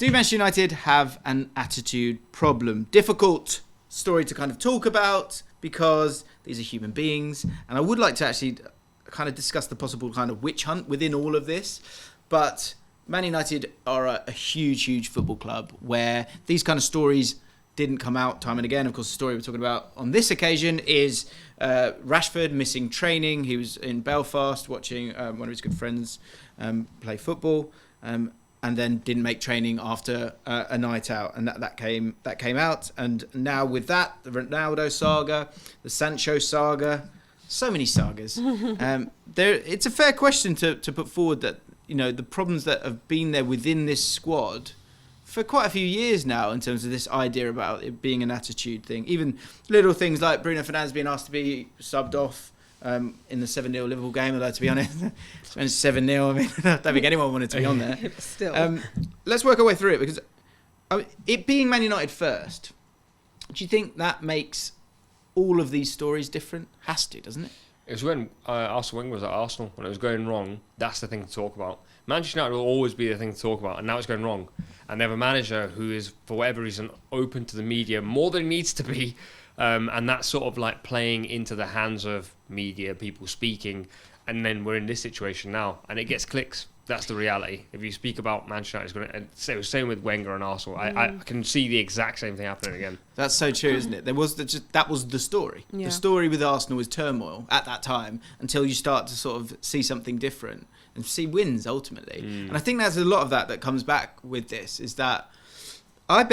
Do Manchester United have an attitude problem? Difficult story to kind of talk about because these are human beings. And I would like to actually kind of discuss the possible kind of witch hunt within all of this. But Man United are a huge, huge football club where these kind of stories didn't come out time and again. Of course, the story we're talking about on this occasion is Rashford missing training. He was in Belfast watching one of his good friends play football, and then didn't make training after a night out, and that came out. And now with that, the Ronaldo saga, the Sancho saga, so many sagas. It's a fair question to put forward that, you know, the problems that have been there within this squad for quite a few years now in terms of this idea about it being an attitude thing. Even little things like Bruno Fernandes being asked to be subbed off in the 7-0 Liverpool game, although to be honest, when it's 7-0, I mean, I don't think anyone wanted to be on there. Still. Let's work our way through it, because it being Man United first, do you think that makes all of these stories different? Has to, doesn't it? It was when Arsene Wenger was at Arsenal, when it was going wrong. That's the thing to talk about. Manchester United will always be the thing to talk about, and now it's going wrong. And they have a manager who is, for whatever reason, open to the media more than he needs to be. And that's sort of like playing into the hands of media, people speaking. And then we're in this situation now, and it gets clicks. That's the reality. If you speak about Manchester United, it's going to, it was same with Wenger and Arsenal. I can see the exact same thing happening again. That's so true, isn't it? That was the story. Yeah. The story with Arsenal was turmoil at that time until you start to sort of see something different and see wins ultimately. And I think there's a lot of that comes back with this. Is that I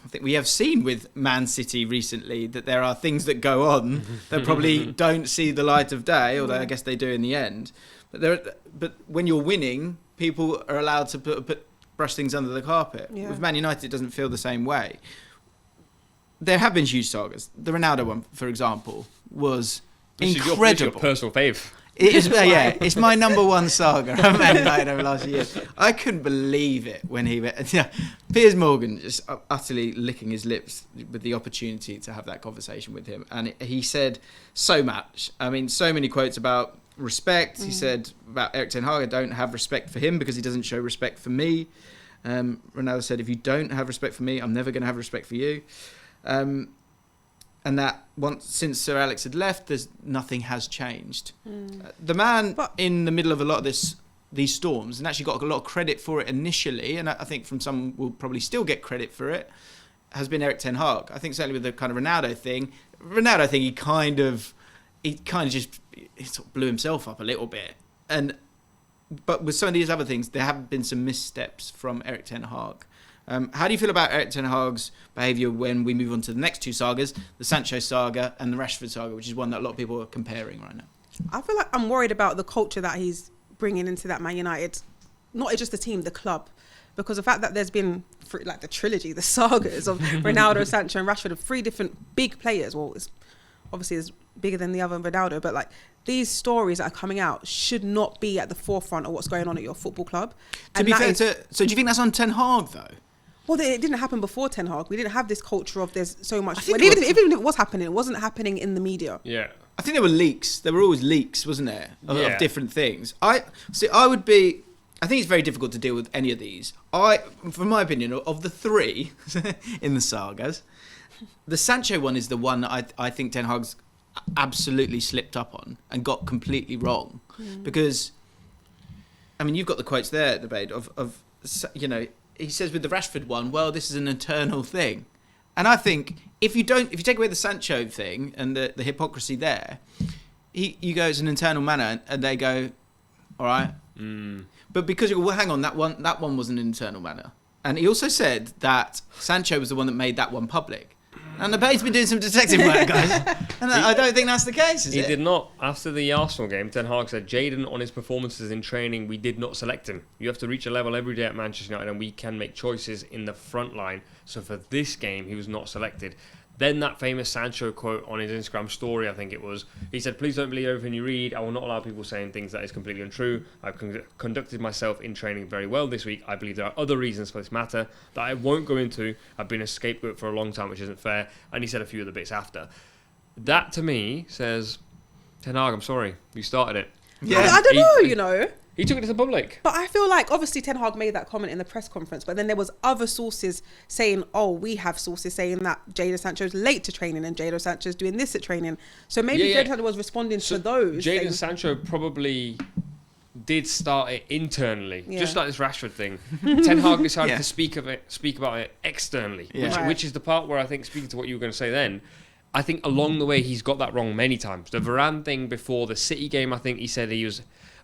think we have seen with Man City recently that there are things that go on that probably don't see the light of day, although I guess they do in the end. But when you're winning, people are allowed to brush things under the carpet. Yeah. With Man United, it doesn't feel the same way. There have been huge sagas. The Ronaldo one, for example, was incredible. This is your personal fave. It is, yeah, it's my number one saga of Man United over the last year. I couldn't believe it when he went. Piers Morgan just utterly licking his lips with the opportunity to have that conversation with him. And he said so much. I mean, so many quotes about respect. He said about Erik Ten Hag, I don't have respect for him because he doesn't show respect for me. Ronaldo said, if you don't have respect for me, I'm never going to have respect for you. And that since Sir Alex had left, nothing has changed. The man in the middle of a lot of these storms, and actually got a lot of credit for it initially, and I think from some will probably still get credit for it, has been Erik Ten Hag. I think certainly with the kind of Ronaldo thing, he kind of just sort of blew himself up a little bit. But with some of these other things, there have been some missteps from Erik Ten Hag. How do you feel about Erik Ten Hag's behaviour when we move on to the next two sagas, the Sancho saga and the Rashford saga, which is one that a lot of people are comparing right now? I feel like I'm worried about the culture that he's bringing into that Man United, not just the team, the club. Because the fact that there's been, like the trilogy, the sagas of Ronaldo, Sancho and Rashford, of three different big players. Well, it's bigger than the other Ronaldo, but like these stories that are coming out should not be at the forefront of what's going on at your football club. So do you think that's on Ten Hag though? Well, it didn't happen before Ten Hag. We didn't have this culture of there's so much. Even if it was happening, it wasn't happening in the media. Yeah. I think there were leaks. There were always leaks, wasn't there, of different things. I think it's very difficult to deal with any of these. From my opinion, of the three in the sagas, the Sancho one is the one that I think Ten Hag's absolutely slipped up on and got completely wrong. Because, I mean, you've got the quotes there, Nubaid, of he says with the Rashford one, well, this is an internal thing. And I think if you take away the Sancho thing and the hypocrisy there, you go, it's an internal matter, and they go, all right. But because you go, well, hang on, that one was an internal matter. And he also said that Sancho was the one that made that one public. And Nubaid's been doing some detective work, guys. And I don't think that's the case, is it? He did not. After the Arsenal game, Ten Hag said, Jadon, on his performances in training, we did not select him. You have to reach a level every day at Manchester United, and we can make choices in the front line. So for this game, he was not selected. Then that famous Sancho quote on his Instagram story, I think it was, he said, please don't believe everything you read. I will not allow people saying things that is completely untrue. I've conducted myself in training very well this week. I believe there are other reasons for this matter that I won't go into. I've been a scapegoat for a long time, which isn't fair. And he said a few of the bits after. That, to me, says, Ten Hag, I'm sorry. You started it. Yeah. I don't know, He took it to the public. But I feel like obviously Ten Hag made that comment in the press conference, but then there was other sources saying, we have sources saying that Jadon Sancho's late to training and Jadon Sancho's doing this at training. So maybe Jadon Sancho was responding to those. Jadon things. Sancho probably did start it internally, Yeah. just like this Rashford thing. Ten Hag decided to speak about it externally, which is the part where I think, speaking to what you were going to say then, I think along the way he's got that wrong many times. The Varane thing before the City game, I think he said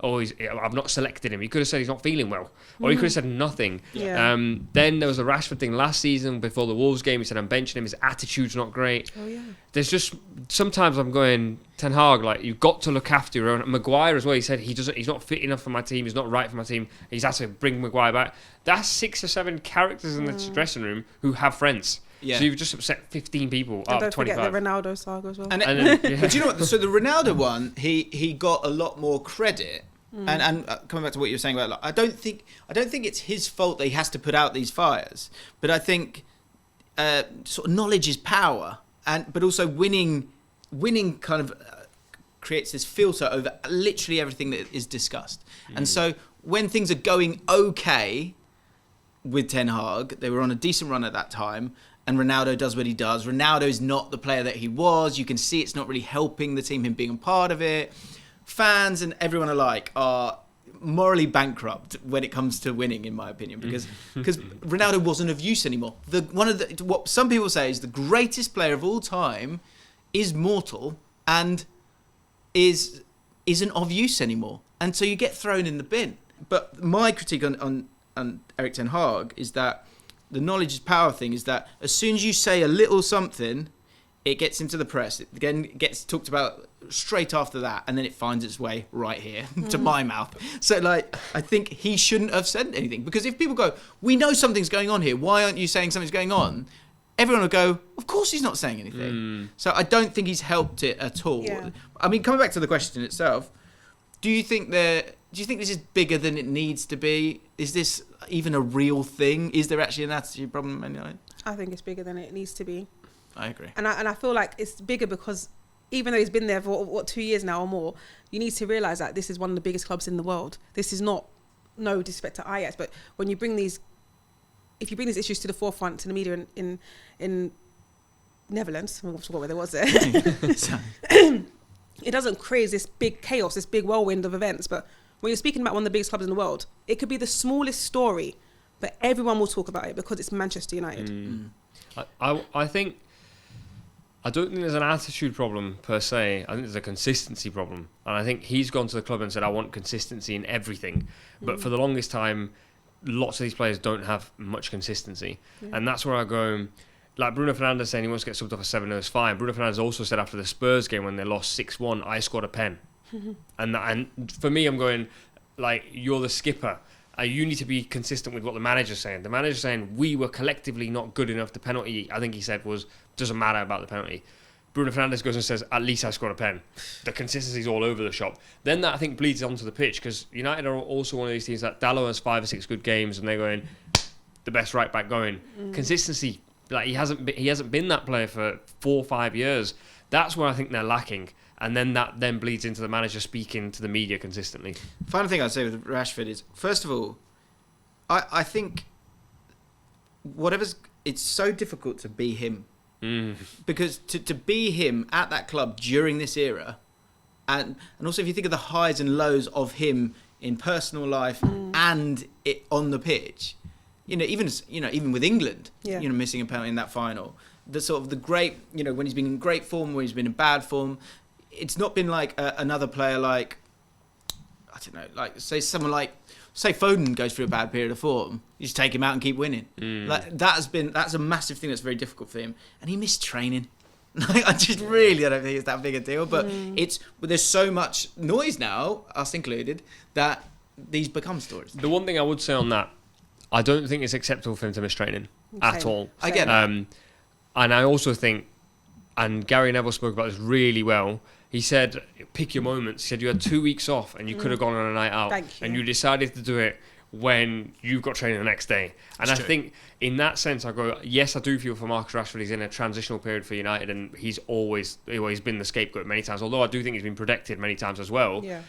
I've not selected him. He could have said he's not feeling well, or he could have said nothing. Yeah. Then there was a Rashford thing last season before the Wolves game. He said I'm benching him. His attitude's not great. Oh yeah. There's just sometimes I'm going, Ten Hag, like, you've got to look after your own. Maguire as well. He said he's not fit enough for my team. He's not right for my team. He's had to bring Maguire back. That's 6 or 7 characters in the dressing room who have friends. Yeah. So you've just upset 15 people And out don't of 25. forget the Ronaldo saga as well. And then, but do you know what? So the Ronaldo one, he got a lot more credit. And coming back to what you were saying about, like, I don't think it's his fault that he has to put out these fires. But I think sort of knowledge is power, but also winning kind of creates this filter over literally everything that is discussed. And so when things are going okay with Ten Hag, they were on a decent run at that time, and Ronaldo does what he does. Ronaldo's not the player that he was. You can see it's not really helping the team, him being a part of it. Fans and everyone alike are morally bankrupt when it comes to winning, in my opinion, because Ronaldo wasn't of use anymore. What some people say is the greatest player of all time is mortal and isn't of use anymore, and so you get thrown in the bin. But my critique on Erik Ten Hag is that the knowledge is power thing is that as soon as you say a little something, it gets into the press. It again gets talked about straight after that, and then it finds its way right here to my mouth. So, like, I think he shouldn't have said anything, because if people go, "We know something's going on here. Why aren't you saying something's going on?" Everyone will go, "Of course he's not saying anything." So I don't think he's helped it at all. Yeah. I mean, coming back to the question itself, do you think this is bigger than it needs to be? Is this even a real thing? Is there actually an attitude problem? I think it's bigger than it needs to be. I agree. And I feel like it's bigger because even though he's been there for 2 years now or more, you need to realise that this is one of the biggest clubs in the world. This is not, no disrespect to Ajax, but when you bring these issues to the forefront to the media in Netherlands, I forgot where there was there. It doesn't create this big chaos, this big whirlwind of events. But when you're speaking about one of the biggest clubs in the world, it could be the smallest story, but everyone will talk about it because it's Manchester United. I don't think there's an attitude problem per se. I think there's a consistency problem. And I think he's gone to the club and said, I want consistency in everything. But for the longest time, lots of these players don't have much consistency. And that's where I go, like Bruno Fernandes saying he wants to get subbed off a 7-0 is fine. Bruno Fernandes also said after the Spurs game when they lost 6-1, I scored a pen. And for me, I'm going, like, you're the skipper. You need to be consistent with what the manager's saying. The manager's saying we were collectively not good enough. The penalty, I think he said, doesn't matter about the penalty. Bruno Fernandes goes and says, at least I scored a pen. The consistency's all over the shop. Then that, I think, bleeds onto the pitch, because United are also one of these teams that Dalot has 5 or 6 good games and they're going, the best right back going. Consistency, like he hasn't been that player for 4 or 5 years. That's where I think they're lacking. And then that then bleeds into the manager speaking to the media consistently. Final thing I'd say with Rashford is, first of all, I think it's so difficult to be him. Because to be him at that club during this era, and also if you think of the highs and lows of him in personal life and it on the pitch, even with England, missing a penalty in that final, the great, when he's been in great form, when he's been in bad form, it's not been like another player like, I don't know, like say Foden goes through a bad period of form, you just take him out and keep winning. Like that's a massive thing that's very difficult for him, and he missed training. I don't think it's that big a deal, but there's so much noise now, us included, that these become stories. The one thing I would say on that, I don't think it's acceptable for him to miss training at all. I get that. And I also think, and Gary Neville spoke about this really well. He said, pick your moments. He said you had 2 weeks off and you could have gone on a night out. And you decided to do it when you've got training the next day. And I think in that sense, I go, yes, I do feel for Marcus Rashford. He's in a transitional period for United and he's been the scapegoat many times. Although I do think he's been protected many times as well. Yeah.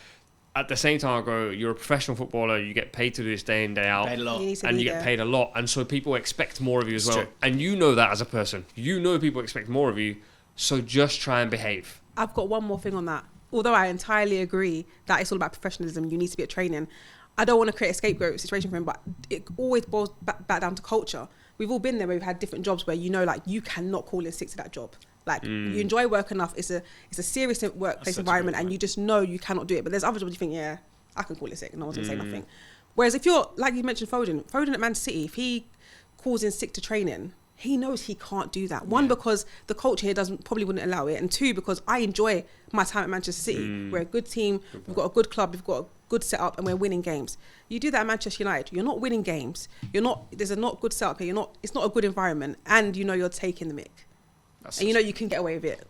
at the same time, I go, you're a professional footballer. You get paid to do this day in, day out. Paid a lot. And you get paid a lot. And so people expect more of you as well. True. And you know that as a person. You know people expect more of you. So just try and behave. I've got one more thing on that. Although I entirely agree that it's all about professionalism, you need to be at training. I don't want to create a scapegoat situation for him, but it always boils back down to culture. We've all been there where we've had different jobs where like you cannot call in sick to that job. Like you enjoy work enough. It's a serious workplace environment, and you just know you cannot do it. But there's other jobs you think, yeah, I can call it sick. No one's gonna say nothing. Whereas if you're like you mentioned, Foden at Man City, if he calls in sick to training, he knows he can't do that. One, because the culture here probably wouldn't allow it, and two, because I enjoy my time at Manchester City. We're a good team. We've got a good club. We've got a good setup, and we're winning games. You do that at Manchester United, you're not winning games. There's a not good setup here. It's not a good environment, and you know you're taking the mick. And you know you can get away with it